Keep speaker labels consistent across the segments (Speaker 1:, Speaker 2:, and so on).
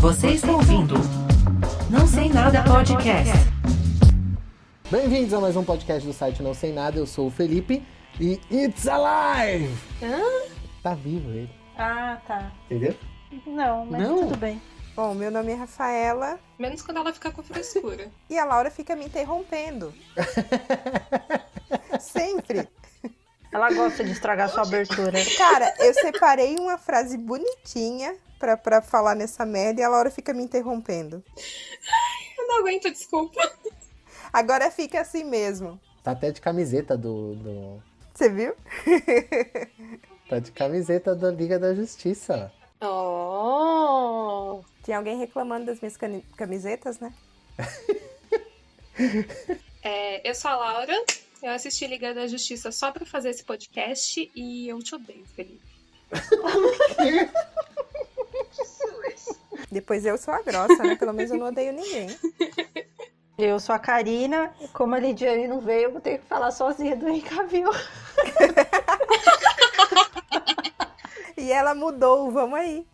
Speaker 1: Você está ouvindo Não Sei Nada Podcast.
Speaker 2: Bem-vindos a mais um podcast do site Não Sei Nada. Eu sou o Felipe e It's Alive! Tá vivo ele.
Speaker 3: Ah, tá.
Speaker 2: Entendeu?
Speaker 3: Não, mas
Speaker 2: Não?
Speaker 3: tudo bem.
Speaker 4: Bom, meu nome é Rafaela
Speaker 5: Menos quando ela fica com frescura.
Speaker 4: e a Laura fica me interrompendo. Sempre.
Speaker 3: Ela gosta de estragar sua abertura.
Speaker 4: Cara, eu separei uma frase bonitinha pra falar nessa merda e a Laura fica me interrompendo.
Speaker 5: Eu não aguento, desculpa.
Speaker 4: Agora fica assim mesmo.
Speaker 2: Tá até de camiseta do...
Speaker 4: Você viu?
Speaker 2: Tá de camiseta da Liga da Justiça.
Speaker 5: Oh!
Speaker 4: Tinha alguém reclamando das minhas camisetas, né?
Speaker 5: Eu sou a Laura, eu assisti Liga da Justiça só pra fazer esse podcast e eu te odeio, Felipe.
Speaker 4: Depois eu sou a grossa, né? Pelo menos eu não odeio ninguém.
Speaker 3: Eu sou a Karina e como a Lidiane não veio, eu vou ter que falar sozinha do Henry Cavill.
Speaker 4: E ela mudou, vamos aí.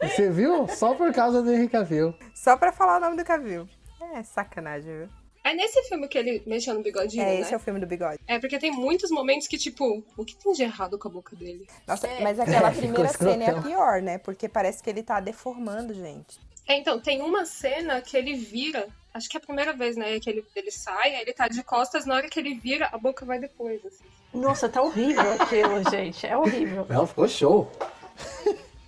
Speaker 2: Você viu? Só por causa do Henry Cavill.
Speaker 4: Só pra falar o nome do Cavill. É sacanagem, viu?
Speaker 5: É nesse filme que ele mexeu no bigodinho, né?
Speaker 4: Esse é o filme do bigode.
Speaker 5: É porque tem muitos momentos que, tipo, o que tem de errado com a boca dele?
Speaker 4: Nossa, mas aquela
Speaker 2: ficou
Speaker 4: primeira cena é a
Speaker 2: escrotão.
Speaker 4: pior, né? Porque parece que ele tá deformando, gente.
Speaker 5: Então, tem uma cena que ele vira, acho que é a primeira vez, né, que ele sai, aí ele tá de costas, na hora que ele vira, a boca vai depois, assim.
Speaker 3: Nossa, tá horrível aquilo, gente. É horrível.
Speaker 2: Não, ficou show.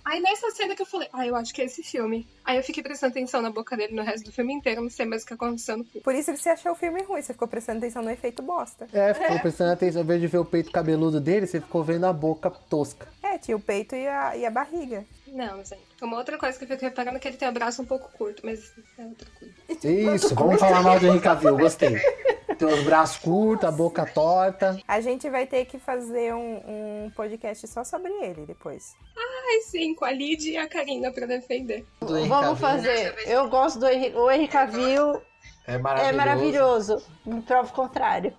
Speaker 5: Aí nessa cena que eu falei, eu acho que é esse filme. Aí eu fiquei prestando atenção na boca dele no resto do filme inteiro, não sei mais o que aconteceu no filme.
Speaker 4: Por isso que você achou o filme ruim, você ficou prestando atenção no efeito bosta.
Speaker 2: Ficou prestando atenção. Ao invés de ver o peito cabeludo dele, você ficou vendo a boca tosca.
Speaker 4: Tinha o peito e a barriga.
Speaker 5: Não, gente. Uma outra coisa que eu fico reparando é que ele tem o braço um pouco curto, mas é outra coisa.
Speaker 2: Isso, vamos falar mal do Henry Cavill, gostei. Tem os braços curtos, a boca torta.
Speaker 4: A gente vai ter que fazer um podcast só sobre ele depois.
Speaker 5: Ai, sim, com a Lid e a Karina pra defender.
Speaker 2: Do Henry
Speaker 3: Vamos
Speaker 2: Cavill.
Speaker 3: fazer. Eu gosto do Henry, o Henry Cavill.
Speaker 2: É
Speaker 3: É maravilhoso. Me prova o contrário.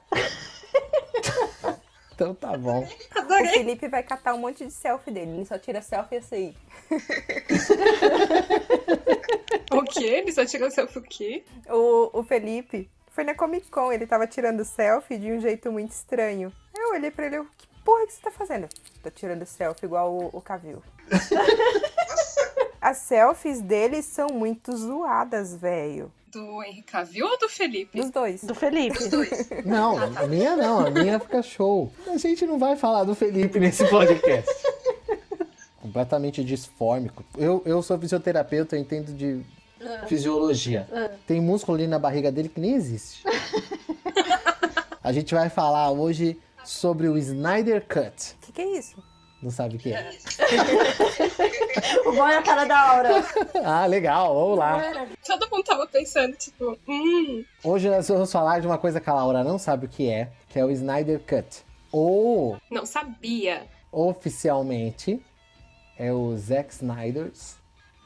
Speaker 2: Então tá bom.
Speaker 4: O
Speaker 5: Adorei.
Speaker 4: Felipe vai catar um monte de selfie dele, ele só tira selfie esse aí.
Speaker 5: O quê? Ele só tirou selfie o quê?
Speaker 4: O Felipe foi na Comic Con, ele tava tirando selfie de um jeito muito estranho. Eu olhei pra ele, que porra que você tá fazendo? Tô tirando selfie igual o Cavill. As selfies dele são muito zoadas, velho.
Speaker 5: Do Henry Cavill ou do Felipe?
Speaker 4: Dos dois.
Speaker 3: Do Felipe.
Speaker 2: Não, a minha não, a minha fica show. A gente não vai falar do Felipe nesse podcast. Completamente disfórmico. Eu sou fisioterapeuta, eu entendo de fisiologia. Tem músculo ali na barriga dele que nem existe. A gente vai falar hoje sobre o Snyder Cut.
Speaker 4: O que é isso?
Speaker 2: Não sabe o que é?
Speaker 3: O bom é a cara da Aura.
Speaker 2: Ah, legal, vamos lá.
Speaker 5: Todo mundo tava pensando, tipo,
Speaker 2: Hoje nós vamos falar de uma coisa que a Laura não sabe o que é o Snyder Cut. Ou,
Speaker 5: não sabia.
Speaker 2: oficialmente, é o Zack Snyder's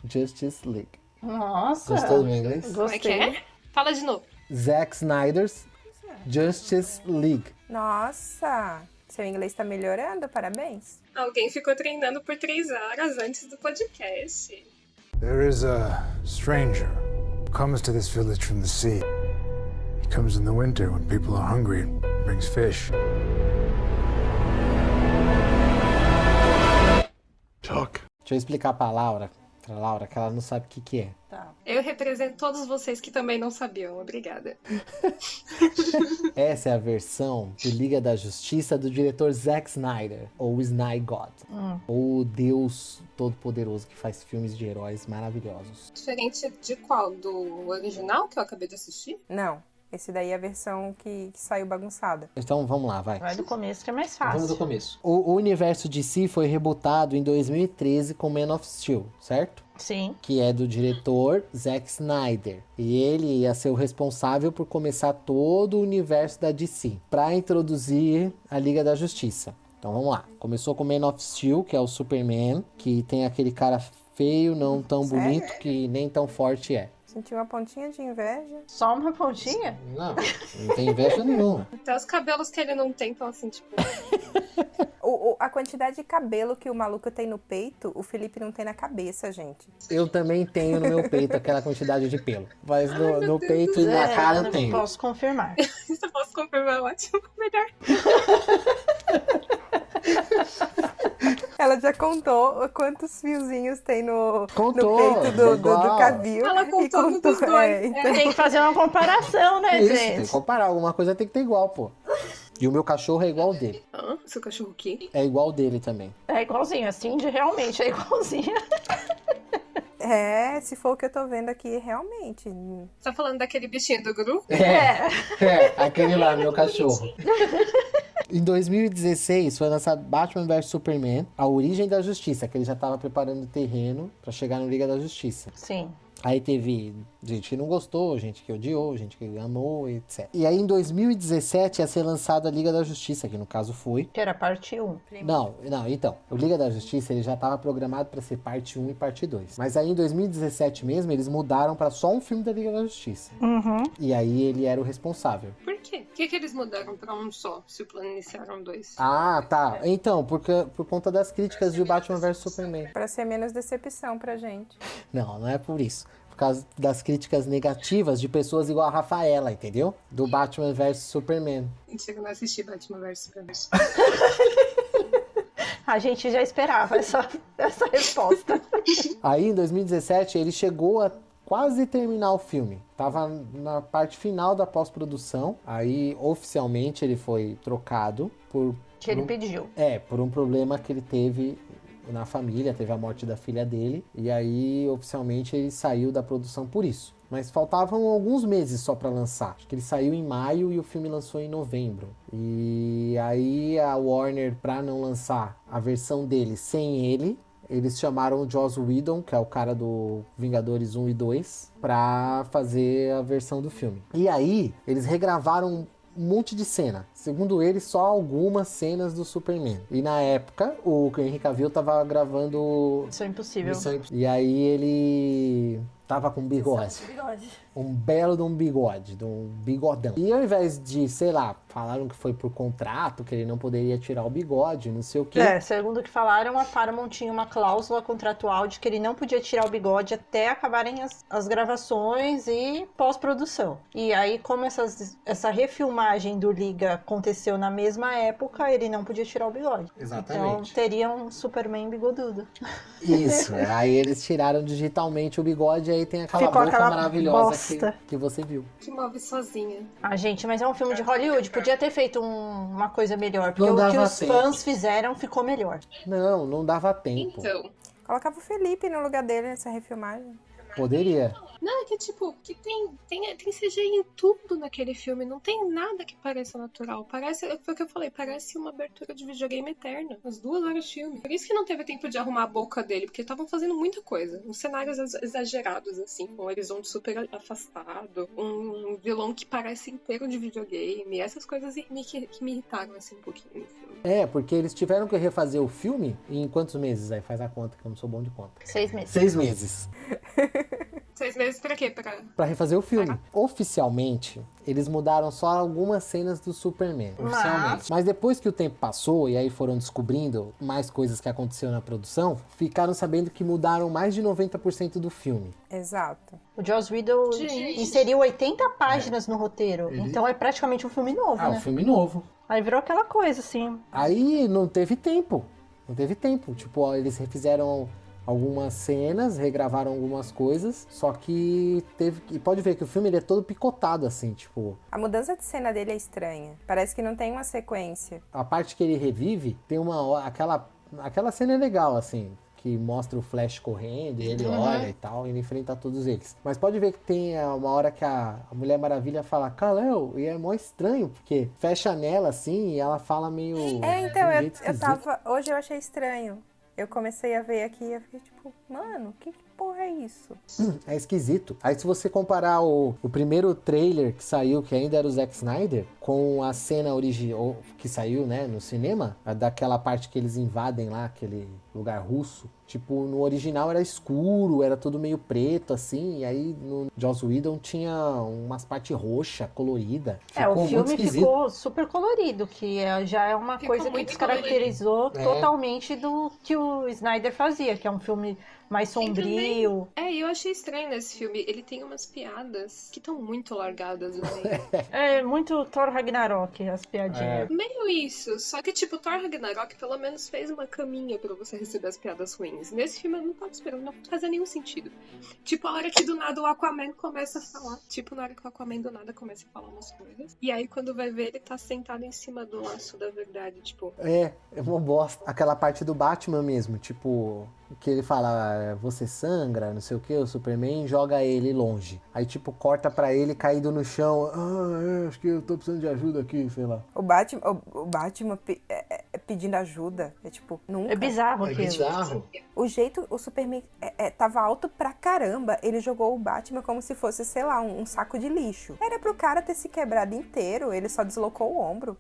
Speaker 2: Justice League.
Speaker 3: Nossa.
Speaker 2: Gostou do meu inglês?
Speaker 5: Como é que é? Fala de novo.
Speaker 2: Zack Snyder's Justice League.
Speaker 4: Nossa, seu inglês tá melhorando, parabéns.
Speaker 5: Alguém ficou treinando por 3 horas antes do podcast.
Speaker 6: There is a stranger who comes to this village from the sea. He comes in the winter when people are hungry and brings fish. Talk.
Speaker 2: Deixa eu explicar pra Laura que ela não sabe o que é.
Speaker 5: Eu represento todos vocês que também não sabiam. Obrigada.
Speaker 2: Essa é a versão do Liga da Justiça do diretor Zack Snyder, ou Snyder God. Ou Deus Todo-Poderoso que faz filmes de heróis maravilhosos.
Speaker 5: Diferente de qual? Do original que eu acabei de assistir?
Speaker 4: Não, esse daí é a versão que saiu bagunçada.
Speaker 2: Então vamos lá, vai.
Speaker 3: Vai do começo que é mais
Speaker 2: Vamos do
Speaker 3: fácil.
Speaker 2: começo. O universo DC foi rebutado em 2013 com Man of Steel, certo?
Speaker 3: Sim.
Speaker 2: Que é do diretor Zack Snyder. E ele ia ser o responsável por começar todo o universo da DC, para introduzir a Liga da Justiça. Então vamos lá. Começou com Man of Steel, que é o Superman, que tem aquele cara feio, não tão
Speaker 4: Sério?
Speaker 2: bonito, que nem tão forte é.
Speaker 4: Senti uma pontinha de inveja.
Speaker 3: Só uma pontinha?
Speaker 2: Não tem inveja nenhuma.
Speaker 5: Até os cabelos que ele não tem estão assim, tipo.
Speaker 4: A quantidade de cabelo que o maluco tem no peito, o Felipe não tem na cabeça, gente.
Speaker 2: Eu também tenho no meu peito aquela quantidade de pelo. Mas no peito e na cara eu tenho.
Speaker 3: Posso confirmar.
Speaker 5: Se eu posso confirmar, ótimo. Melhor.
Speaker 4: Ela já contou quantos fiozinhos tem no
Speaker 2: Contou,
Speaker 4: peito do
Speaker 2: igual.
Speaker 4: Cavil.
Speaker 5: Ela contou dos dois.
Speaker 4: então.
Speaker 3: Tem que fazer uma comparação, né,
Speaker 2: Isso, tem
Speaker 3: gente?
Speaker 2: que comparar. Alguma coisa tem que ter igual, pô. E o meu cachorro é igual ao dele.
Speaker 5: Hã? Seu cachorro o quê?
Speaker 2: É igual ao dele também.
Speaker 3: É igualzinho, a Cindy realmente é igualzinha.
Speaker 4: É, se for o que eu tô vendo aqui, realmente.
Speaker 5: Você tá falando daquele bichinho do Gru?
Speaker 2: Aquele lá, meu cachorro. Em 2016 foi lançado Batman vs Superman, A Origem da Justiça, que ele já tava preparando o terreno pra chegar no Liga da Justiça.
Speaker 3: Sim.
Speaker 2: Aí teve gente que não gostou, gente que odiou, gente que amou, etc. E aí em 2017 ia ser lançada a Liga da Justiça, que no caso foi.
Speaker 3: Que era parte 1.
Speaker 2: Não, então. O Liga da Justiça ele já estava programado para ser parte 1 e parte 2. Mas aí em 2017 mesmo, eles mudaram para só um filme da Liga da Justiça.
Speaker 3: Uhum.
Speaker 2: E aí ele era o responsável.
Speaker 5: Por quê? Por que eles mudaram pra um só, se o plano inicial eram dois?
Speaker 2: Ah, tá. Então, por conta das críticas de Batman vs Superman.
Speaker 4: Pra ser menos decepção pra gente.
Speaker 2: Não é por isso. Por causa das críticas negativas de pessoas igual a Rafaela, entendeu? Do Batman vs Superman.
Speaker 5: Mentira, eu não assisti Batman vs Superman.
Speaker 3: A gente já esperava essa resposta.
Speaker 2: Aí em 2017 ele chegou a quase terminar o filme. Tava na parte final da pós-produção. Aí oficialmente ele foi trocado por...
Speaker 3: Que ele pediu.
Speaker 2: por um problema que ele teve na família, teve a morte da filha dele, e aí oficialmente ele saiu da produção por isso. Mas faltavam alguns meses só pra lançar. Acho que ele saiu em maio e o filme lançou em novembro. E aí a Warner, pra não lançar a versão dele sem ele, eles chamaram o Joss Whedon, que é o cara do Vingadores 1 e 2, pra fazer a versão do filme. E aí eles regravaram um monte de cena. Segundo ele, só algumas cenas do Superman. E na época, o Henry Cavill tava gravando...
Speaker 3: Missão Impossível.
Speaker 2: E aí ele tava com bigode. Um belo de um bigode, de um bigodão. E ao invés de, sei lá, falaram que foi por contrato, que ele não poderia tirar o bigode, não sei o quê.
Speaker 3: Segundo o que falaram, a Paramount tinha uma cláusula contratual de que ele não podia tirar o bigode até acabarem as gravações e pós-produção. E aí, como essa refilmagem do Liga aconteceu na mesma época, ele não podia tirar o bigode.
Speaker 2: Exatamente.
Speaker 3: Então, teria um Superman bigodudo.
Speaker 2: Isso, aí eles tiraram digitalmente o bigode e aí tem aquela
Speaker 3: Ficou
Speaker 2: boca
Speaker 3: aquela
Speaker 2: maravilhosa
Speaker 3: bosta.
Speaker 2: que você viu.
Speaker 5: Que move sozinha.
Speaker 3: Ah, gente, mas é um filme de Hollywood. Podia ter feito uma coisa melhor. Porque
Speaker 2: Não
Speaker 3: o que
Speaker 2: dava
Speaker 3: os
Speaker 2: tempo.
Speaker 3: fãs fizeram ficou melhor.
Speaker 2: Não dava tempo.
Speaker 5: Então.
Speaker 4: Colocava o Felipe no lugar dele nessa refilmagem.
Speaker 2: Poderia.
Speaker 5: Não, é que tipo, que tem CGI em tudo naquele filme. Não tem nada que pareça natural. Foi o que eu falei, parece uma abertura de videogame eterna. As 2 horas de filme. Por isso que não teve tempo de arrumar a boca dele, porque estavam fazendo muita coisa. Uns cenários exagerados, assim, com um horizonte super afastado, um vilão que parece inteiro de videogame. Essas coisas que me irritaram, assim, um pouquinho no filme.
Speaker 2: Porque eles tiveram que refazer o filme em quantos meses? Aí faz a conta, que eu não sou bom de conta.
Speaker 3: 6 meses.
Speaker 2: 6 meses.
Speaker 5: 6 meses pra quê?
Speaker 2: Pra refazer o filme. Oficialmente, eles mudaram só algumas cenas do Superman. Oficialmente. Mas depois que o tempo passou e aí foram descobrindo mais coisas que aconteceram na produção, ficaram sabendo que mudaram mais de 90% do filme.
Speaker 4: Exato.
Speaker 3: O Joss Whedon inseriu 80 páginas no roteiro. Então é praticamente um filme novo, né?
Speaker 2: Um filme novo.
Speaker 3: Aí virou aquela coisa, assim.
Speaker 2: Aí não teve tempo. Tipo, ó, eles refizeram algumas cenas, regravaram algumas coisas, só que e pode ver que o filme ele é todo picotado, assim, tipo...
Speaker 4: A mudança de cena dele é estranha. Parece que não tem uma sequência.
Speaker 2: A parte que ele revive, tem aquela cena é legal, assim, que mostra o Flash correndo, e ele olha e tal, e ele enfrenta todos eles. Mas pode ver que tem uma hora que a Mulher Maravilha fala Kal-El, e é mó estranho, porque fecha nela, assim, e ela fala meio...
Speaker 4: Então, eu tava... Hoje eu achei estranho. Eu comecei a ver aqui e eu fiquei tipo, tipo, mano, que porra é isso?
Speaker 2: É esquisito. Aí se você comparar o primeiro trailer que saiu, que ainda era o Zack Snyder, com a cena original que saiu, né, no cinema, daquela parte que eles invadem lá, aquele lugar russo, tipo, no original era escuro, era tudo meio preto, assim, e aí no Joss Whedon tinha umas partes roxa, colorida.
Speaker 3: O
Speaker 2: muito
Speaker 3: filme
Speaker 2: esquisito.
Speaker 3: ficou super colorido, que já é uma
Speaker 5: Ficou
Speaker 3: coisa que
Speaker 5: muito
Speaker 3: descaracterizou totalmente do que o Snyder fazia, que é um filme mais sombrio.
Speaker 5: E eu achei estranho nesse filme. Ele tem umas piadas que estão muito largadas, né?
Speaker 3: É muito Thor Ragnarok, as piadinhas.
Speaker 5: Meio isso. Só que, tipo, Thor Ragnarok pelo menos fez uma caminha pra você receber as piadas ruins. Nesse filme eu não tava esperando, não fazia nenhum sentido. Tipo, a hora que do nada o Aquaman começa a falar. Tipo, na hora que o Aquaman do nada começa a falar umas coisas. E aí quando vai ver, ele tá sentado em cima do laço da verdade, tipo...
Speaker 2: É uma bosta. Aquela parte do Batman mesmo, tipo... Que ele fala, você sangra, não sei o que, o Superman joga ele longe. Aí, tipo, corta pra ele caído no chão. Acho que eu tô precisando de ajuda aqui, sei lá.
Speaker 4: O Batman pedindo ajuda. É tipo, nunca.
Speaker 3: É bizarro aquilo.
Speaker 2: bizarro.
Speaker 4: O jeito, o Superman tava alto pra caramba. Ele jogou o Batman como se fosse, sei lá, um saco de lixo. Era pro cara ter se quebrado inteiro. Ele só deslocou o ombro.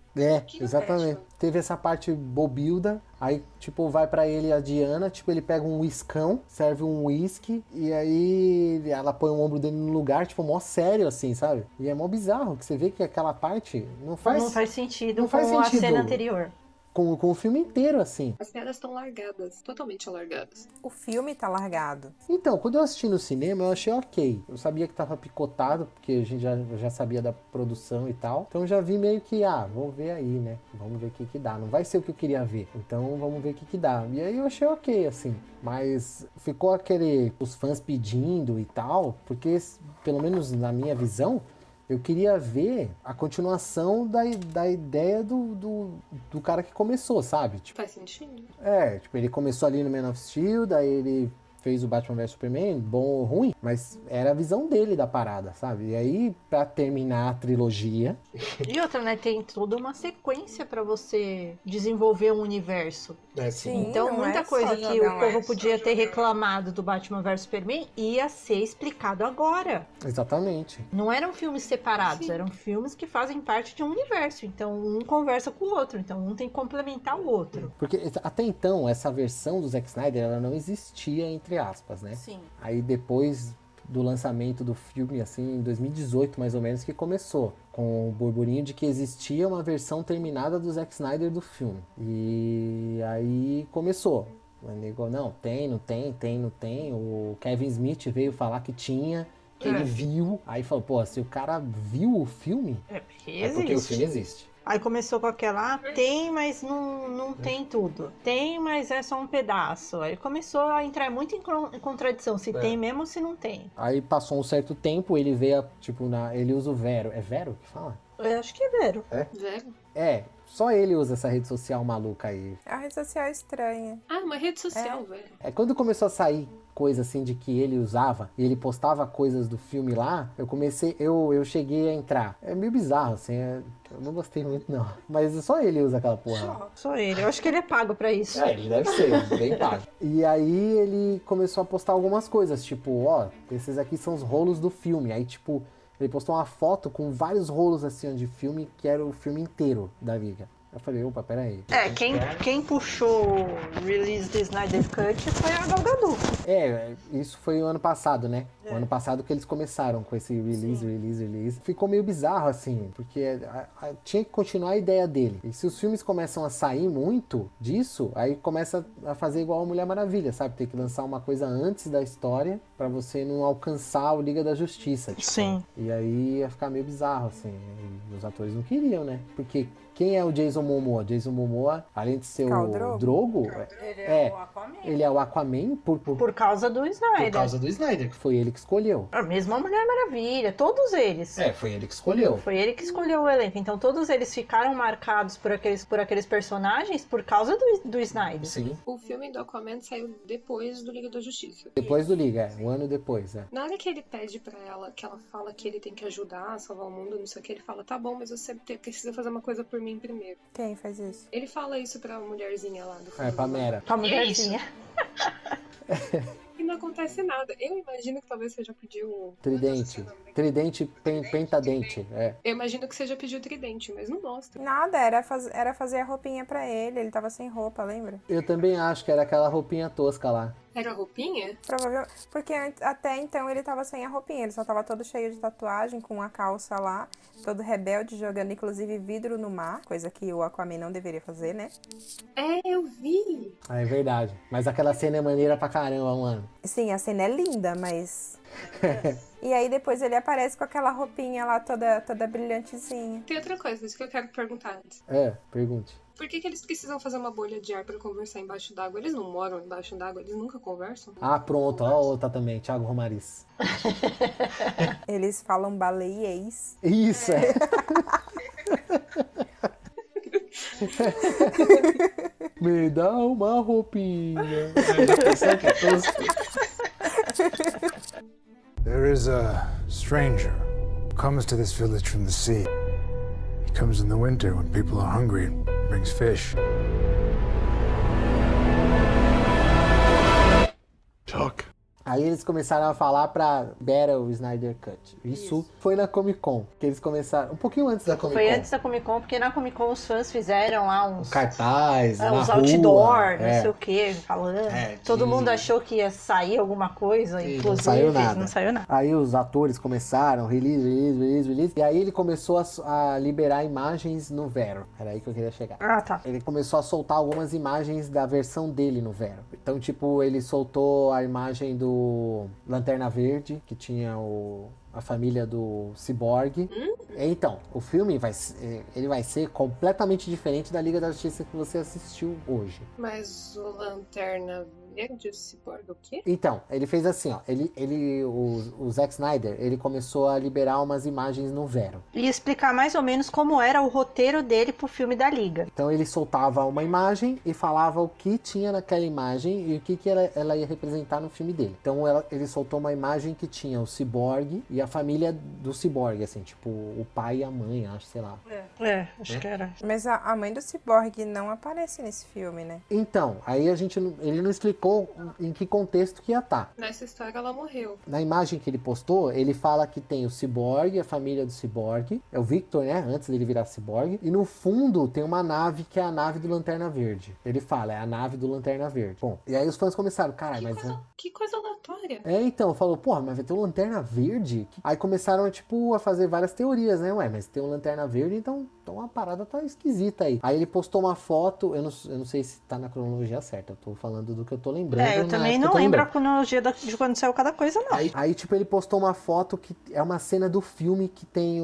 Speaker 2: Exatamente. Teve essa parte bobilda. Aí, tipo, vai pra ele a Diana, tipo, ele pega um whiskão, serve um whisky, e aí ela põe o ombro dele no lugar, tipo, mó sério, assim, sabe? E é mó bizarro, que você vê que aquela parte não faz
Speaker 3: sentido
Speaker 2: não faz
Speaker 3: com
Speaker 2: sentido.
Speaker 3: a cena anterior.
Speaker 2: Com o filme inteiro, assim.
Speaker 5: As piadas estão largadas, totalmente largadas.
Speaker 4: O filme tá largado.
Speaker 2: Então, quando eu assisti no cinema, eu achei ok. Eu sabia que tava picotado, porque a gente já sabia da produção e tal. Então já vi meio que, vamos ver aí, né? Vamos ver o que dá. Não vai ser o que eu queria ver. Então vamos ver o que dá. E aí eu achei ok, assim. Mas ficou os fãs pedindo e tal, porque, pelo menos na minha visão, eu queria ver a continuação da ideia do cara que começou, sabe? Tipo,
Speaker 5: Faz sentido.
Speaker 2: tipo, ele começou ali no Man of Steel, daí ele fez o Batman vs Superman, bom ou ruim, mas era a visão dele da parada, sabe? E aí, pra terminar a trilogia...
Speaker 3: E outra, né? Tem toda uma sequência pra você desenvolver um universo.
Speaker 4: Sim,
Speaker 3: Então,
Speaker 4: não
Speaker 3: muita
Speaker 4: é
Speaker 3: coisa
Speaker 4: só
Speaker 3: que
Speaker 4: jogar
Speaker 3: o povo podia ter reclamado do Batman vs Superman ia ser explicado agora.
Speaker 2: Exatamente.
Speaker 3: Não eram filmes separados,
Speaker 5: Sim.
Speaker 3: eram filmes que fazem parte de um universo. Então, um conversa com o outro. Então, um tem que complementar o outro.
Speaker 2: Porque até então, essa versão do Zack Snyder, ela não existia, entre aspas, né?
Speaker 3: Sim.
Speaker 2: Aí depois do lançamento do filme, assim, em 2018 mais ou menos, que começou com o burburinho de que existia uma versão terminada do Zack Snyder do filme. E aí começou. O nego, não tem. O Kevin Smith veio falar que tinha, que ele viu. Aí falou, pô, se o cara viu o filme,
Speaker 3: É porque
Speaker 2: é porque o filme existe.
Speaker 3: Aí começou com aquela, tem, mas não tem tudo. Tem, mas é só um pedaço. Aí começou a entrar muito em contradição, se tem mesmo ou se não tem.
Speaker 2: Aí passou um certo tempo, ele veio, tipo, ele usa o Vero. É Vero que fala?
Speaker 3: Eu acho que é Vero.
Speaker 5: Velho.
Speaker 2: Só ele usa essa rede social maluca aí.
Speaker 4: A rede social é estranha.
Speaker 5: Uma rede social, velho.
Speaker 2: Quando começou a sair coisa assim de que ele usava, e ele postava coisas do filme lá, eu cheguei a entrar. É meio bizarro, assim, eu não gostei muito não. Mas só ele usa aquela porra lá.
Speaker 3: Só ele. Eu acho que ele é pago pra isso.
Speaker 2: Ele deve ser, bem pago. E aí ele começou a postar algumas coisas, tipo, esses aqui são os rolos do filme. Aí, tipo, ele postou uma foto com vários rolos assim de filme, que era o filme inteiro da Liga. Eu falei, opa, peraí.
Speaker 3: Quem puxou o release do Snyder Cut foi a Gal Gadot.
Speaker 2: Isso foi o ano passado, né? O ano passado que eles começaram com esse release. Ficou meio bizarro, assim, porque tinha que continuar a ideia dele. E se os filmes começam a sair muito disso, aí começa a fazer igual a Mulher Maravilha, sabe? Tem que lançar uma coisa antes da história pra você não alcançar o Liga da Justiça. Tipo.
Speaker 3: Sim.
Speaker 2: E aí ia ficar meio bizarro, assim. E os atores não queriam, né? Porque quem é o Jason Momoa? Jason Momoa, além de ser o Drogo,
Speaker 3: o Aquaman.
Speaker 2: ele é o Aquaman
Speaker 3: Por causa do Snyder.
Speaker 2: por causa do Snyder, que foi ele que escolheu.
Speaker 3: A mesma Mulher Maravilha, todos eles.
Speaker 2: Foi ele que escolheu.
Speaker 3: Foi ele que escolheu o elenco. Então todos eles ficaram marcados por aqueles personagens por causa do Snyder.
Speaker 2: Sim.
Speaker 5: O filme do Aquaman saiu depois do Liga da Justiça.
Speaker 2: Depois do Liga, um ano depois,
Speaker 5: Na hora que ele pede pra ela, que ela fala que ele tem que ajudar a salvar o mundo, não sei o que, ele fala, tá bom, mas você precisa fazer uma coisa por mim primeiro.
Speaker 4: Quem faz isso?
Speaker 5: Ele fala isso pra mulherzinha lá do filme.
Speaker 2: Pra Mera.
Speaker 3: Com a mulherzinha.
Speaker 5: E não acontece nada. Eu imagino que talvez seja pedir o...
Speaker 2: Tridente. Tridente pentadente. É.
Speaker 5: Eu imagino que seja pedir o tridente, mas não mostra.
Speaker 4: Nada, era fazer a roupinha pra ele tava sem roupa, lembra?
Speaker 2: Eu também acho que era aquela roupinha tosca lá.
Speaker 5: Era a roupinha?
Speaker 4: Provavelmente, porque até então ele tava sem a roupinha, ele só tava todo cheio de tatuagem, com a calça lá, todo rebelde, jogando inclusive vidro no mar, coisa que o Aquaman não deveria fazer, né?
Speaker 5: É, eu vi.
Speaker 2: Ah, é verdade. Mas aquela cena é maneira pra caramba, mano.
Speaker 4: Sim, a cena é linda, mas... E aí depois ele aparece com aquela roupinha lá toda brilhantezinha.
Speaker 5: Tem outra coisa, isso que eu quero perguntar antes.
Speaker 2: Pergunte.
Speaker 5: Por que eles precisam fazer uma bolha de ar pra conversar embaixo d'água? Eles não moram embaixo d'água, eles nunca conversam?
Speaker 2: Ah, pronto. Ó, outra também. Thiago Romariz.
Speaker 4: Eles falam baleiês.
Speaker 2: Isso, é. Me dá uma roupinha.
Speaker 6: There is a stranger who comes to this village from the sea. He comes in the winter when people are hungry and brings fish. Talk.
Speaker 2: Aí eles começaram a falar pra Battle Snyder Cut. Isso foi na Comic Con, que eles começaram um pouquinho antes da Comic Con.
Speaker 3: Foi antes da Comic Con, porque na Comic Con os fãs fizeram lá uns
Speaker 2: Cartaz, na
Speaker 3: uns
Speaker 2: rua,
Speaker 3: outdoor, não sei o que, falando.
Speaker 2: É,
Speaker 3: Todo mundo achou que ia sair alguma coisa,
Speaker 2: E
Speaker 3: inclusive.
Speaker 2: não saiu nada.
Speaker 3: Não saiu nada.
Speaker 2: Aí os atores começaram, release. E aí ele começou a liberar imagens no Vero. Era aí que eu queria chegar.
Speaker 3: Ah, tá.
Speaker 2: Ele começou a soltar algumas imagens da versão dele no Vero. Então, tipo, ele soltou a imagem do Lanterna Verde, que tinha a família do Cyborg. Então, o filme vai ser completamente diferente da Liga da Justiça que você assistiu hoje.
Speaker 5: Mas o Lanterna Verde, o Cyborg, o quê?
Speaker 2: Então, ele fez assim, ó. O Zack Snyder, ele começou a liberar umas imagens no Vero.
Speaker 3: E explicar mais ou menos como era o roteiro dele pro filme da Liga.
Speaker 2: Então ele soltava uma imagem e falava o que tinha naquela imagem e o que ela ia representar no filme dele. Então ele soltou uma imagem que tinha o Cyborg e a família do Cyborg, assim, tipo, o pai e a mãe, acho, sei lá.
Speaker 3: Acho que era.
Speaker 4: Mas a mãe do Cyborg não aparece nesse filme, né?
Speaker 2: Então, aí ele não explicou em que contexto que ia estar.
Speaker 5: Nessa história ela morreu.
Speaker 2: Na imagem que ele postou, ele fala que tem o Cyborg, a família do Cyborg, é o Victor, né, antes dele virar Cyborg, e no fundo tem uma nave que é a nave do Lanterna Verde. Ele fala, é a nave do Lanterna Verde. Bom, e aí os fãs começaram, caralho, mas...
Speaker 5: Que coisa aleatória.
Speaker 2: Então, falou, porra, mas vai ter um Lanterna Verde? Aí começaram, tipo, a fazer várias teorias, né? Ué, mas tem um Lanterna Verde, então a parada tá esquisita aí. Aí ele postou uma foto, eu não sei se tá na cronologia certa, eu tô falando do que eu tô lembrando.
Speaker 3: Eu também não lembro a cronologia de quando saiu cada coisa, não.
Speaker 2: Aí, tipo, ele postou uma foto que é uma cena do filme que tem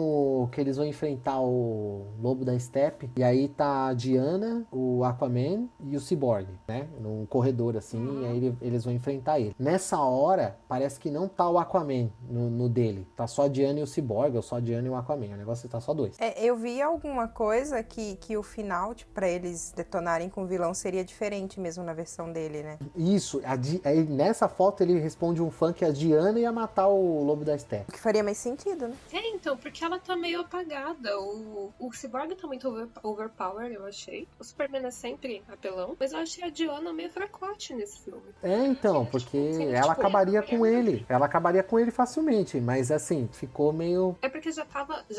Speaker 2: que eles vão enfrentar o Lobo da Steppe, e aí tá a Diana, o Aquaman e o Cyborg, né? Num corredor, assim, e aí eles vão enfrentar ele. Nessa hora, parece que não tá o Aquaman no dele. Tá só a Diana e o Cyborg, ou só a Diana e o Aquaman. O negócio tá só dois.
Speaker 4: Eu vi alguma coisa que o final, tipo, pra eles detonarem com o vilão seria diferente mesmo na versão dele, né?
Speaker 2: Isso. Aí nessa foto ele responde um fã que a Diana ia matar o Lobo da Steppe.
Speaker 4: O que faria mais sentido, né?
Speaker 5: Então, porque ela tá meio apagada. O Cyborg tá muito overpower, eu achei. O Superman é sempre apelão. Mas eu achei a Diana meio fracote nesse filme.
Speaker 2: Então, porque ela acabaria com ele. Ela acabaria com ele facilmente, mas assim, ficou meio...
Speaker 5: É porque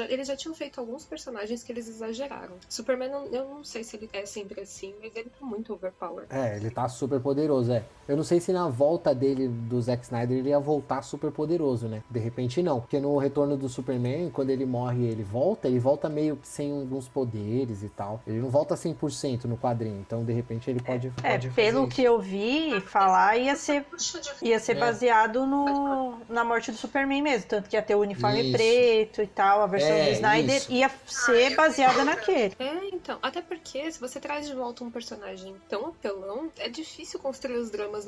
Speaker 5: eles já tinham feito alguns personagens que eles exageraram. Superman, eu não sei se ele é sempre assim, mas ele tá muito overpower.
Speaker 2: Ele tá super poderoso, Eu não sei se na volta dele, do Zack Snyder, ele ia voltar super poderoso, né? De repente não, porque no Retorno do Superman, quando ele morre e ele volta meio sem alguns poderes e tal. Ele não volta 100% no quadrinho, então de repente ele pode
Speaker 3: pelo
Speaker 2: fazer
Speaker 3: que eu vi falar, ia ser baseado na morte do Superman mesmo, tanto que ia ter o uniforme
Speaker 2: Isso.
Speaker 3: preto e tal, a versão do Snyder
Speaker 2: isso.
Speaker 3: ia ser baseada naquele.
Speaker 5: Então, até porque se você traz de volta um personagem tão apelão, é difícil construir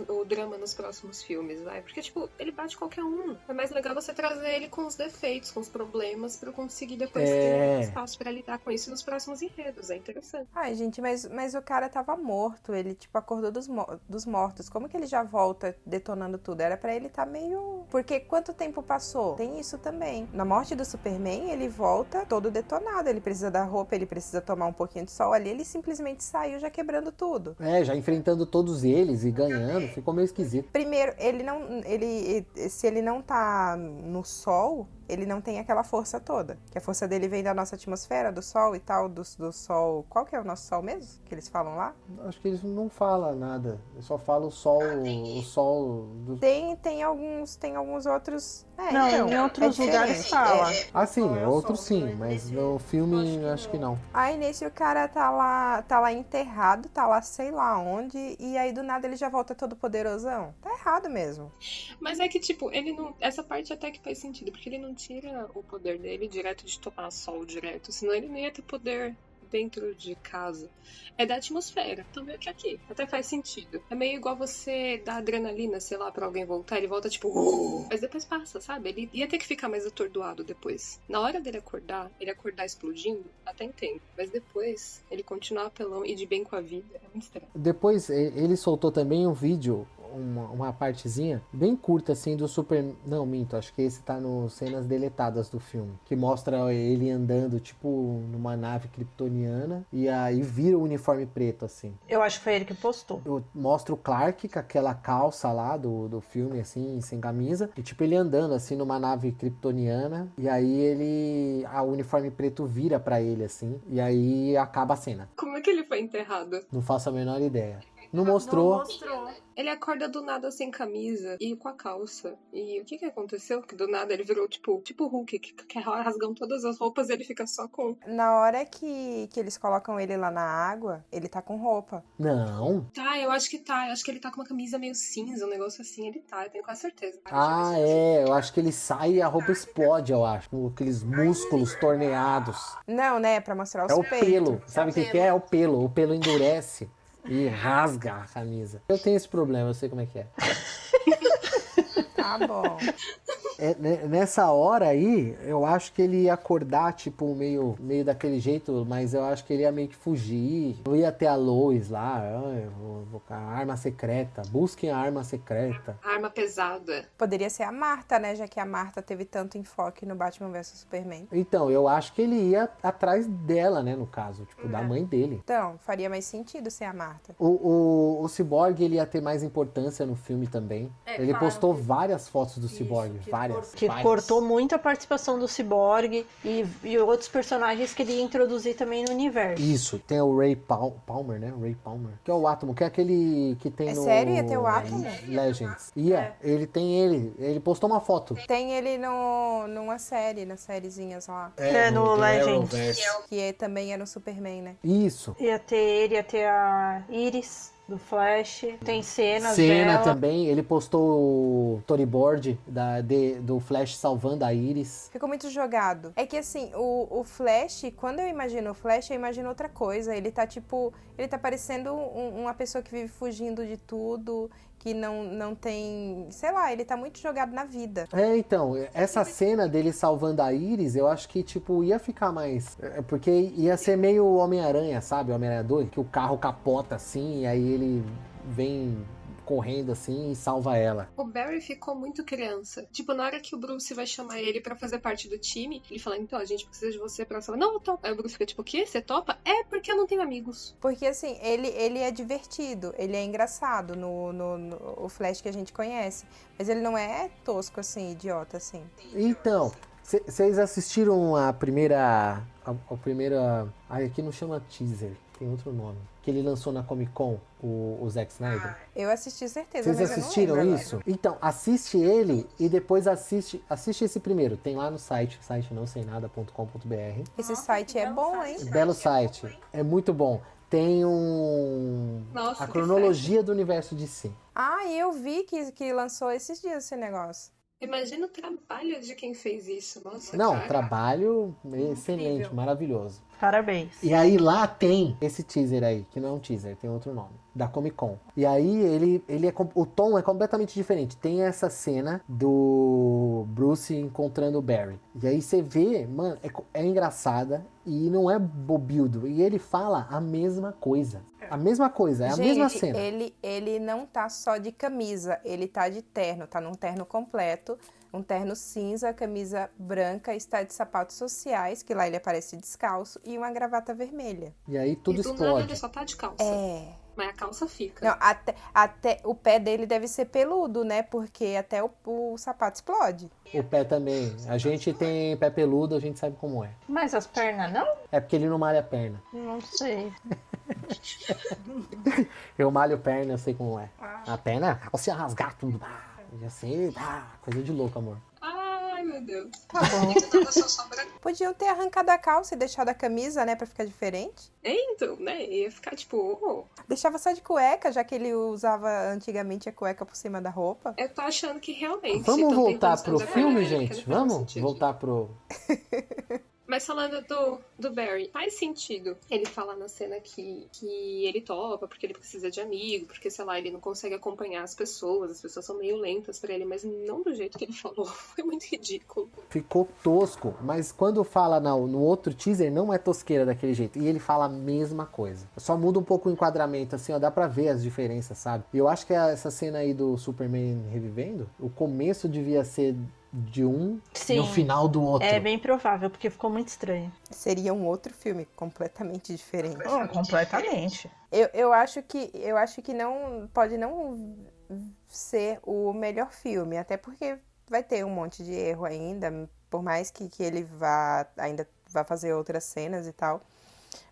Speaker 5: o drama nos próximos filmes, vai? Porque, tipo, ele bate qualquer um. É mais legal você trazer ele com os defeitos, com os problemas, pra eu conseguir depois ter espaço pra lidar com isso nos próximos enredos. É interessante.
Speaker 4: Ai, gente, mas o cara tava morto, ele, tipo, acordou dos mortos. Como que ele já volta detonando tudo? Era pra ele tá meio... Porque quanto tempo passou? Tem isso também. Na morte do Superman, ele volta todo detonado. Ele precisa da roupa, ele precisa tomar um pouquinho de sol ali. Ele simplesmente saiu já quebrando tudo.
Speaker 2: já enfrentando todos eles e ganhando, ficou meio esquisito.
Speaker 4: Primeiro, se ele não tá no Sol, ele não tem aquela força toda. Que a força dele vem da nossa atmosfera, do Sol e tal, do Sol. Qual que é o nosso Sol mesmo? Que eles falam lá?
Speaker 2: Acho que eles não falam nada. Eles só falam o sol do...
Speaker 4: Tem alguns outros.
Speaker 3: Não,
Speaker 4: então,
Speaker 3: em outros
Speaker 4: é
Speaker 3: lugares
Speaker 4: diferente.
Speaker 3: fala.
Speaker 2: Ah, sim, outros sim, mas no filme acho que não.
Speaker 4: Aí nesse o cara tá lá enterrado, tá lá sei lá onde, e aí do nada ele já volta todo poderosão. Tá errado mesmo.
Speaker 5: Mas é que, tipo, ele não. Essa parte até que faz sentido, porque ele não tira o poder dele direto de tomar sol direto, senão ele não ia ter poder dentro de casa. É da atmosfera. Então meio que aqui. Até faz sentido. É meio igual você dar adrenalina, sei lá, pra alguém voltar. Ele volta tipo... Mas depois passa, sabe? Ele ia ter que ficar mais atordoado depois. Na hora dele acordar, ele acordar explodindo, até entendo. Mas depois, ele continuar apelão e de bem com a vida, é muito estranho.
Speaker 2: Depois ele soltou também um vídeo, uma partezinha bem curta assim do Super... Não, minto, acho que esse tá no cenas deletadas do filme. Que mostra ele andando tipo numa nave kryptoniana e aí vira o uniforme preto assim.
Speaker 3: Eu acho que foi ele que postou.
Speaker 2: Mostra o Clark com aquela calça lá do filme assim, sem camisa. E tipo ele andando assim numa nave kryptoniana e aí o uniforme preto vira pra ele assim. E aí acaba a cena.
Speaker 5: Como é que ele foi enterrado?
Speaker 2: Não faço a menor ideia. Não mostrou.
Speaker 5: Ele acorda do nada sem camisa e com a calça. E o que aconteceu? Que do nada ele virou tipo Hulk, que rasgam todas as roupas e ele fica só com...
Speaker 4: Na hora que eles colocam ele lá na água, ele tá com roupa.
Speaker 2: Não.
Speaker 5: Tá, eu acho que tá. Eu acho que ele tá com uma camisa meio cinza, um negócio assim. Ele tá, eu tenho quase certeza.
Speaker 2: Ah, eu acho que ele sai e a roupa explode, eu acho. Com aqueles músculos torneados.
Speaker 4: Não, né? Pra mostrar os
Speaker 2: É o
Speaker 4: peitos.
Speaker 2: pelo. Sabe o que é? É o pelo. O pelo endurece e rasga a camisa. Eu tenho esse problema, eu sei como é que é.
Speaker 4: Tá bom.
Speaker 2: Nessa hora aí, eu acho que ele ia acordar, tipo, meio daquele jeito, mas eu acho que ele ia meio que fugir. Eu ia ter a Lois lá, vou com a arma secreta. Busquem a arma secreta.
Speaker 5: Arma pesada.
Speaker 4: Poderia ser a Marta, né? Já que a Marta teve tanto enfoque no Batman vs Superman.
Speaker 2: Então, eu acho que ele ia atrás dela, né, no caso, tipo, da mãe dele.
Speaker 4: Então, faria mais sentido ser a Marta.
Speaker 2: O Cyborg, ele ia ter mais importância no filme também. Ele postou várias fotos do Cyborg, várias.
Speaker 3: Que cortou muito a participação do Cyborg e outros personagens que ele ia introduzir também no universo.
Speaker 2: Isso, tem o Ray Palmer, né? Ray Palmer. Que é o Átomo, que é aquele que tem
Speaker 4: É
Speaker 2: no...
Speaker 4: sério? Ia ter o Átomo?
Speaker 2: Legends. Ele tem ele. Ele postou uma foto.
Speaker 4: Tem ele numa série, nas sériezinhas lá.
Speaker 3: No Legends.
Speaker 4: Que também é no Superman, né?
Speaker 2: Isso.
Speaker 3: Ia ter ele, ia ter a Iris do Flash. Tem cenas
Speaker 2: Cena
Speaker 3: dela.
Speaker 2: também. Ele postou o storyboard do Flash salvando a Iris.
Speaker 4: Ficou muito jogado. É que assim, o Flash, quando eu imagino o Flash, eu imagino outra coisa. Ele tá parecendo uma pessoa que vive fugindo de tudo, que não tem... Sei lá, ele tá muito jogado na vida.
Speaker 2: Então, essa cena dele salvando a Iris, eu acho que, tipo, ia ficar mais... Porque ia ser meio Homem-Aranha, sabe? Homem-Aranha 2, que o carro capota assim, e aí ele vem correndo assim e salva ela.
Speaker 5: O Barry ficou muito criança. Tipo, na hora que o Bruce vai chamar ele pra fazer parte do time, ele fala, então, a gente precisa de você pra salvar. Não, eu topo. Aí o Bruce fica tipo, o quê? Você topa? É, porque eu não tenho amigos.
Speaker 4: Porque assim, ele é divertido, ele é engraçado no Flash que a gente conhece. Mas ele não é tosco assim, idiota assim.
Speaker 2: Então, vocês assistiram a primeira... Ai, aqui não chama teaser, tem outro nome. Que ele lançou na Comic Con, o Zack Snyder.
Speaker 4: Eu assisti, certeza.
Speaker 2: Vocês
Speaker 4: mas
Speaker 2: assistiram
Speaker 4: eu não lembro
Speaker 2: isso? Então, assiste ele e depois assiste esse primeiro. Tem lá no site nãoseinada.com.br.
Speaker 4: Esse site é bom, hein?
Speaker 2: Belo site. É muito bom. Tem
Speaker 5: Nossa,
Speaker 2: a
Speaker 5: que
Speaker 2: cronologia do universo de si.
Speaker 4: Ah, e eu vi que lançou esses dias esse negócio.
Speaker 5: Imagina o trabalho de quem fez isso. Nossa,
Speaker 2: Não,
Speaker 5: cara.
Speaker 2: trabalho excelente, maravilhoso.
Speaker 3: Parabéns.
Speaker 2: E aí lá tem esse teaser aí, que não é um teaser, tem outro nome, da Comic Con. E aí o tom é completamente diferente. Tem essa cena do Bruce encontrando o Barry. E aí você vê, mano, é engraçada e não é bobildo. E ele fala a mesma coisa. A mesma coisa, é a mesma cena.
Speaker 4: Ele não tá só de camisa, ele tá de terno, tá num terno completo, um terno cinza, camisa branca, está de sapatos sociais, que lá ele aparece descalço, e uma gravata vermelha.
Speaker 2: E aí tudo
Speaker 5: E do nada
Speaker 2: explode.
Speaker 5: ele só tá de calça.
Speaker 4: É.
Speaker 5: Mas a calça fica.
Speaker 4: Não, até o pé dele deve ser peludo, né? Porque até o sapato explode.
Speaker 2: O pé também. A gente tem pé peludo, a gente sabe como é.
Speaker 3: Mas as pernas não?
Speaker 2: É porque ele não malha a perna.
Speaker 3: Não sei.
Speaker 2: Eu malho perna, eu sei como é. A perna, a calça ia rasgar tudo. Já sei, coisa de louco, amor.
Speaker 5: Ai, meu Deus.
Speaker 3: Tá bom.
Speaker 5: Então, só sobra...
Speaker 4: Podiam ter arrancado a calça e deixado a camisa, né? Pra ficar diferente.
Speaker 5: Então, né? Ia ficar tipo...
Speaker 4: Deixava só de cueca, já que ele usava antigamente a cueca por cima da roupa.
Speaker 5: Eu tô achando que realmente...
Speaker 2: Vamos
Speaker 5: tão
Speaker 2: voltar
Speaker 5: tentando
Speaker 2: pro
Speaker 5: fazer
Speaker 2: filme,
Speaker 5: a
Speaker 2: gente?
Speaker 5: que não faz
Speaker 2: Vamos
Speaker 5: sentido.
Speaker 2: voltar pro...
Speaker 5: Mas falando do Barry, faz sentido ele falar na cena que ele topa porque ele precisa de amigo, porque, sei lá, ele não consegue acompanhar as pessoas são meio lentas pra ele, mas não do jeito que ele falou. Foi muito ridículo.
Speaker 2: Ficou tosco, mas quando fala no outro teaser, não é tosqueira daquele jeito. E ele fala a mesma coisa. Só muda um pouco o enquadramento, assim, ó, dá pra ver as diferenças, sabe? E eu acho que essa cena aí do Superman revivendo, o começo devia ser de um
Speaker 3: Sim.
Speaker 2: e o final do outro.
Speaker 3: É bem provável, porque ficou muito estranho.
Speaker 4: Seria um outro filme completamente diferente.
Speaker 3: Completamente.
Speaker 4: Eu acho que não pode não ser o melhor filme, até porque vai ter um monte de erro ainda, por mais que ele ainda vá fazer outras cenas e tal.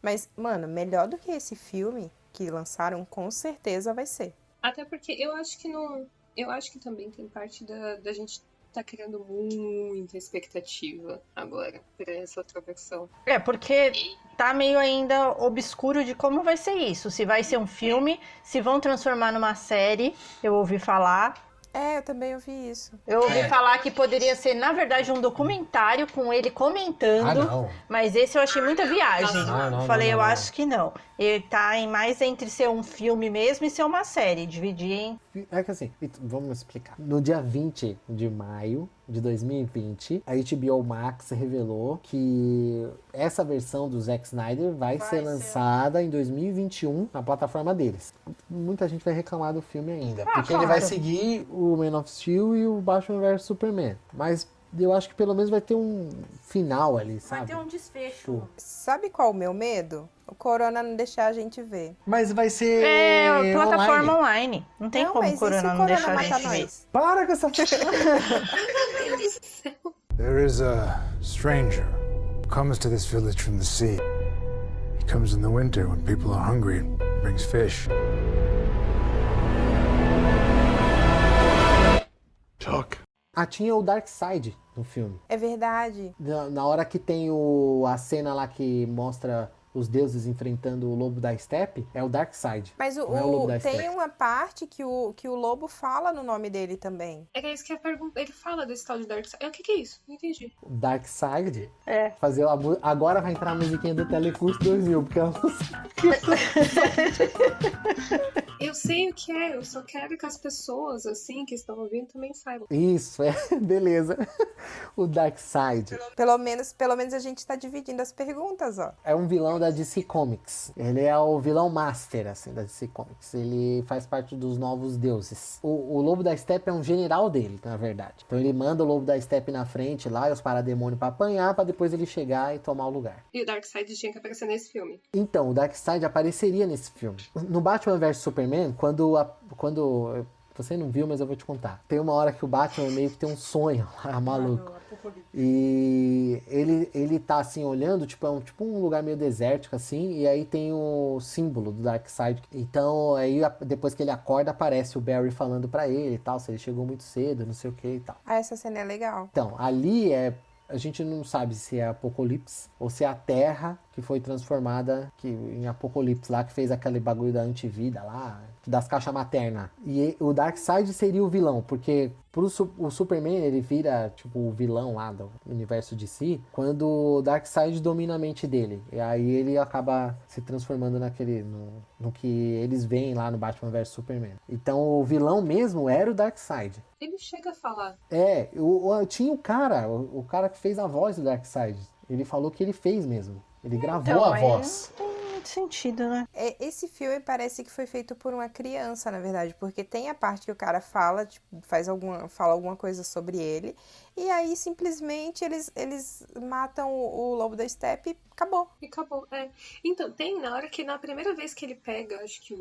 Speaker 4: Mas, mano, melhor do que esse filme que lançaram, com certeza vai ser.
Speaker 5: Até porque eu acho que não... Eu acho que também tem parte da gente tá criando muita expectativa agora pra essa outra versão.
Speaker 3: É, porque tá meio ainda obscuro de como vai ser isso. Se vai ser um filme, se vão transformar numa série, eu ouvi falar.
Speaker 4: É, eu também ouvi isso.
Speaker 3: Eu ouvi falar que poderia ser, na verdade, um documentário com ele comentando.
Speaker 2: não.
Speaker 3: Mas esse eu achei muita viagem.
Speaker 2: Não,
Speaker 3: Falei,
Speaker 2: não,
Speaker 3: eu
Speaker 2: não.
Speaker 3: acho que não. Ele tá mais entre ser um filme mesmo e ser uma série. Dividir em...
Speaker 2: É que assim, vamos explicar. No dia 20 de maio de 2020, a HBO Max revelou que essa versão do Zack Snyder vai ser lançada em 2021 na plataforma deles. Muita gente vai reclamar do filme ainda, porque ele vai seguir o Man of Steel e o Batman vs Superman. Mas eu acho que pelo menos vai ter um final ali, sabe?
Speaker 3: Vai ter um desfecho.
Speaker 4: Sabe qual o meu medo? O Corona não deixar a gente ver.
Speaker 2: Mas vai ser
Speaker 3: É, plataforma
Speaker 2: online.
Speaker 3: online. Não tem
Speaker 4: Não,
Speaker 3: como
Speaker 4: mas
Speaker 3: o
Speaker 4: e se
Speaker 3: Corona
Speaker 4: o
Speaker 3: não deixar a
Speaker 4: matar
Speaker 3: gente ver.
Speaker 4: nós?
Speaker 2: Para com essa...
Speaker 6: There is a stranger who comes to this village from the sea. He comes in the winter when people are hungry and brings fish.
Speaker 7: Talk.
Speaker 2: Tinha o Darkseid no filme.
Speaker 4: É verdade.
Speaker 2: Na hora que tem a cena lá que mostra os deuses enfrentando o lobo da steppe, é o Darkseid.
Speaker 4: Mas
Speaker 2: Não é o lobo da
Speaker 4: tem
Speaker 2: steppe.
Speaker 4: uma parte que o lobo fala no nome dele também.
Speaker 5: Era isso que eu ia perguntar. Ele fala desse tal de Darkseid. O que é isso? Não entendi.
Speaker 2: O Darkseid
Speaker 3: É.
Speaker 2: fazer agora vai entrar a musiquinha do Telecurso 2000, porque ela não sabe.
Speaker 5: Eu sei o que é, eu só quero que as pessoas, assim, que estão ouvindo também saibam.
Speaker 2: Isso, beleza. O Darkseid
Speaker 4: Pelo menos a gente tá dividindo as perguntas, ó.
Speaker 2: é um vilão da DC Comics. Ele é o vilão master, assim, da DC Comics. Ele faz parte dos novos deuses. O Lobo da Steppe é um general dele, na verdade. Então ele manda o Lobo da Steppe na frente lá e os parademônios pra apanhar, pra depois ele chegar e tomar o lugar.
Speaker 5: E o Darkseid tinha que aparecer nesse filme.
Speaker 2: Então, o Darkseid apareceria nesse filme. No Batman vs Superman, quando você não viu, mas eu vou te contar. Tem uma hora que o Batman meio que tem um sonho lá, maluco. E ele tá assim olhando, tipo, um lugar meio desértico assim, e aí tem o símbolo do Darkseid. Então, aí depois que ele acorda, aparece o Barry falando pra ele e tal, se ele chegou muito cedo, não sei o que e tal.
Speaker 4: Ah, essa cena é legal.
Speaker 2: Então, ali a gente não sabe se é Apocalipse ou se é a Terra que foi transformada em Apocalipse lá, que fez aquele bagulho da antivida lá, das caixas maternas. E o Darkseid seria o vilão, porque o Superman, ele vira, tipo, o vilão lá do universo de si, quando o Darkseid domina a mente dele. E aí ele acaba se transformando no que eles veem lá no Batman vs Superman. Então o vilão mesmo era o Darkseid.
Speaker 5: Ele chega a falar.
Speaker 2: Tinha o cara que fez a voz do Darkseid. Ele falou que ele fez mesmo. Ele gravou
Speaker 3: Então,
Speaker 2: a
Speaker 3: aí
Speaker 2: voz.
Speaker 3: não muito sentido, né?
Speaker 4: Esse filme parece que foi feito por uma criança, na verdade, porque tem a parte que o cara fala, tipo, fala alguma coisa sobre ele, e aí simplesmente eles matam o lobo da steppe e acabou.
Speaker 5: E acabou, Então, tem na hora que, na primeira vez que ele pega, acho que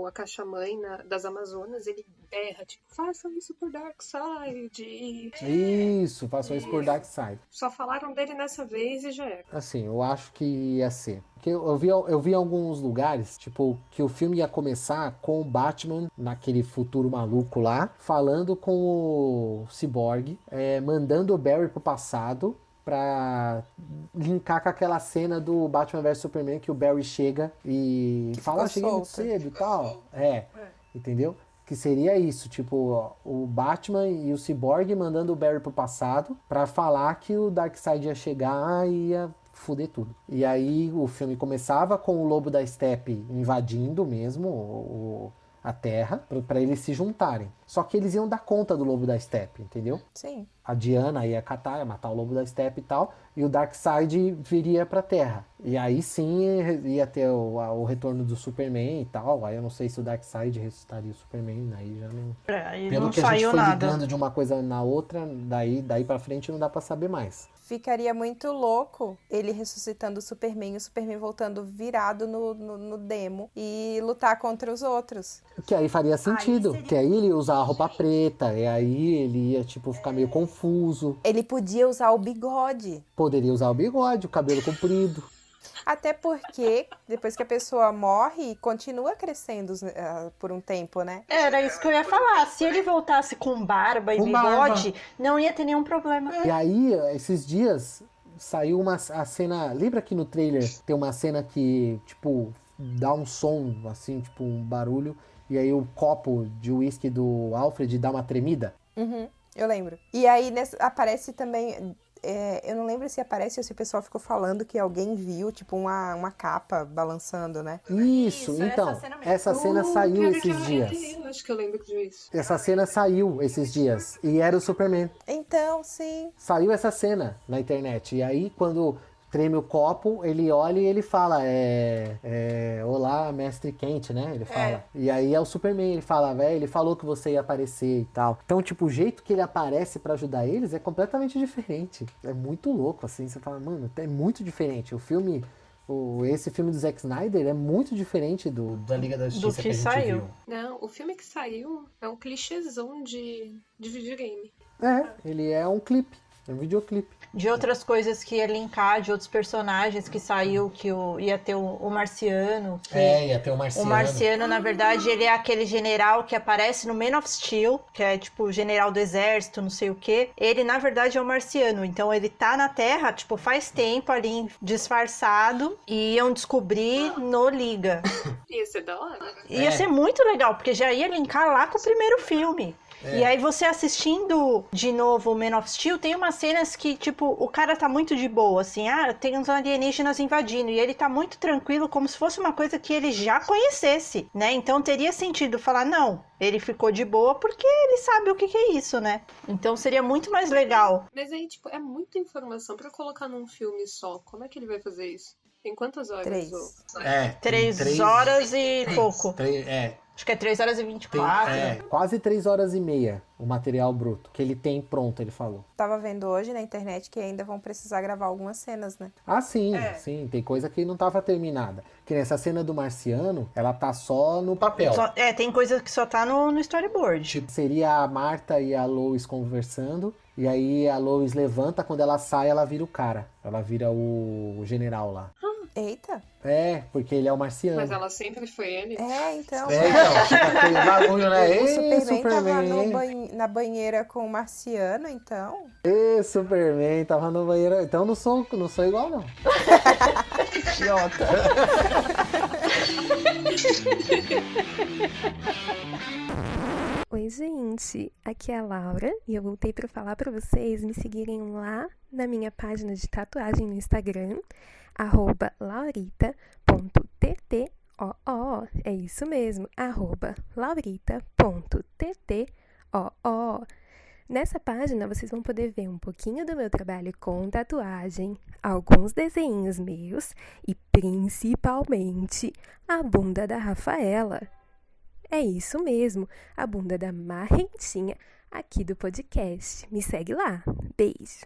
Speaker 5: a caixa-mãe das Amazonas, ele berra, tipo, façam isso por Darkseid.
Speaker 2: Isso, passou isso por Darkseid.
Speaker 5: Só falaram dele nessa vez e já era.
Speaker 2: Assim, eu acho que ia ser. Porque eu vi em alguns lugares, tipo, que o filme ia começar com o Batman, naquele futuro maluco lá, falando com o Cyborg, mandando o Barry pro passado, pra linkar com aquela cena do Batman vs Superman que o Barry chega e
Speaker 4: Que
Speaker 2: fala,
Speaker 4: ficou
Speaker 2: cheguei muito
Speaker 4: solta.
Speaker 2: cedo e tal. Entendeu? Que seria isso, tipo, o Batman e o Cyborg mandando o Barry pro passado pra falar que o Darkseid ia chegar e ia fuder tudo. E aí o filme começava com o Lobo da Steppe invadindo mesmo a Terra, pra eles se juntarem. Só que eles iam dar conta do Lobo da Steppe, entendeu?
Speaker 4: Sim.
Speaker 2: A Diana ia catar, ia matar o Lobo da Steppe e tal, e o Darkseid viria pra Terra. E aí sim ia ter o retorno do Superman e tal. Aí eu não sei se o Darkseid ressuscitaria o Superman, aí já não...
Speaker 3: Aí
Speaker 2: Pelo
Speaker 3: não
Speaker 2: que a gente
Speaker 3: saiu
Speaker 2: foi
Speaker 3: nada.
Speaker 2: ligando de uma coisa na outra, daí pra frente não dá pra saber mais.
Speaker 4: Ficaria muito louco ele ressuscitando o Superman voltando virado no demo e lutar contra os outros.
Speaker 2: Que aí faria sentido,
Speaker 1: seria-
Speaker 2: que aí ele ia usar a roupa preta, e aí ele ia, tipo, ficar meio confuso.
Speaker 4: Ele podia usar o bigode.
Speaker 2: Poderia usar o bigode, o cabelo comprido.
Speaker 4: Até porque, depois que a pessoa morre, continua crescendo por um tempo, né?
Speaker 3: Era isso que eu ia falar. Se ele voltasse com barba e
Speaker 2: Com
Speaker 3: bigode, não ia ter nenhum problema.
Speaker 2: E aí, esses dias, saiu a cena... Lembra que no trailer tem uma cena que, tipo, dá um som, assim, tipo, um barulho, e aí o copo de uísque do Alfred dá uma tremida?
Speaker 4: Uhum, eu lembro. E aí aparece também... eu não lembro se aparece ou se o pessoal ficou falando que alguém viu, tipo, uma capa balançando, né?
Speaker 2: Isso,
Speaker 1: Isso,
Speaker 2: então,
Speaker 1: essa cena mesmo.
Speaker 2: essa cena saiu
Speaker 5: Pior que
Speaker 2: esses dias.
Speaker 5: eu acho que eu lembro disso.
Speaker 2: Essa cena saiu esses dias, e era o Superman.
Speaker 4: Então, sim.
Speaker 2: Saiu essa cena na internet, e aí quando treme o copo, ele olha e ele fala, olá, mestre quente, né? Ele fala. E aí é o Superman, ele fala, ele falou que você ia aparecer e tal. Então, tipo, o jeito que ele aparece pra ajudar eles é completamente diferente. É muito louco, assim, você fala, mano, é muito diferente. O filme, esse filme do Zack Snyder é muito diferente da Liga da Justiça
Speaker 3: que
Speaker 2: a gente
Speaker 3: saiu.
Speaker 2: viu.
Speaker 5: Não, o filme que saiu é um clichêzão de videogame.
Speaker 2: Ele é um clipe, é um videoclipe.
Speaker 3: De outras coisas que ia linkar, de outros personagens que saiu, que ia ter o Marciano. Que
Speaker 2: ia ter o
Speaker 3: o Marciano, na verdade, ele é aquele general que aparece no Man of Steel, que é tipo o general do exército, não sei o quê. Ele, na verdade, é o Marciano. Então, ele tá na Terra, tipo, faz tempo ali, disfarçado, e iam descobrir no Liga.
Speaker 5: Ia ser da hora.
Speaker 3: Ia ser muito legal, porque já ia linkar lá com o primeiro filme. E aí você assistindo de novo o Man of Steel, tem umas cenas que, tipo, o cara tá muito de boa, assim, tem uns alienígenas invadindo, e ele tá muito tranquilo, como se fosse uma coisa que ele já conhecesse, né? Então teria sentido falar, não, ele ficou de boa porque ele sabe o que é isso, né? Então seria muito mais legal.
Speaker 5: Mas aí, tipo, é muita informação pra colocar num filme só. Como é que ele vai fazer isso? Tem quantas horas?
Speaker 4: 3.
Speaker 3: 3 horas e pouco. Acho que é 3 horas e 24.
Speaker 2: Quase 3 horas e meia o material bruto, que ele tem pronto, ele falou.
Speaker 4: Tava vendo hoje na internet que ainda vão precisar gravar algumas cenas, né?
Speaker 2: Ah, sim, sim, tem coisa que não tava terminada. Que nessa cena do Marciano, ela tá só no papel.
Speaker 3: Tem coisa que só tá no storyboard.
Speaker 2: Tipo, seria a Marta e a Lois conversando, e aí a Lois levanta, quando ela sai, ela vira o cara. Ela vira o general lá.
Speaker 4: Eita!
Speaker 2: Porque ele é o Marciano.
Speaker 5: Mas ela sempre foi ele?
Speaker 4: Então.
Speaker 2: Então, fica aquele bagulho, né?
Speaker 4: O
Speaker 2: Ei,
Speaker 4: Superman tava na banheira com o Marciano, então.
Speaker 2: Ei, Superman tava no banheiro. Então não sou igual, não. Idiota.
Speaker 7: Oi, gente, aqui é a Laura e eu voltei para falar para vocês me seguirem lá na minha página de tatuagem no Instagram, @laurita.ttoo, é isso mesmo, @laurita.ttoo. Nessa página vocês vão poder ver um pouquinho do meu trabalho com tatuagem, alguns desenhinhos meus e principalmente a bunda da Rafaela. É isso mesmo, a bunda da marrentinha aqui do podcast. Me segue lá. Beijo!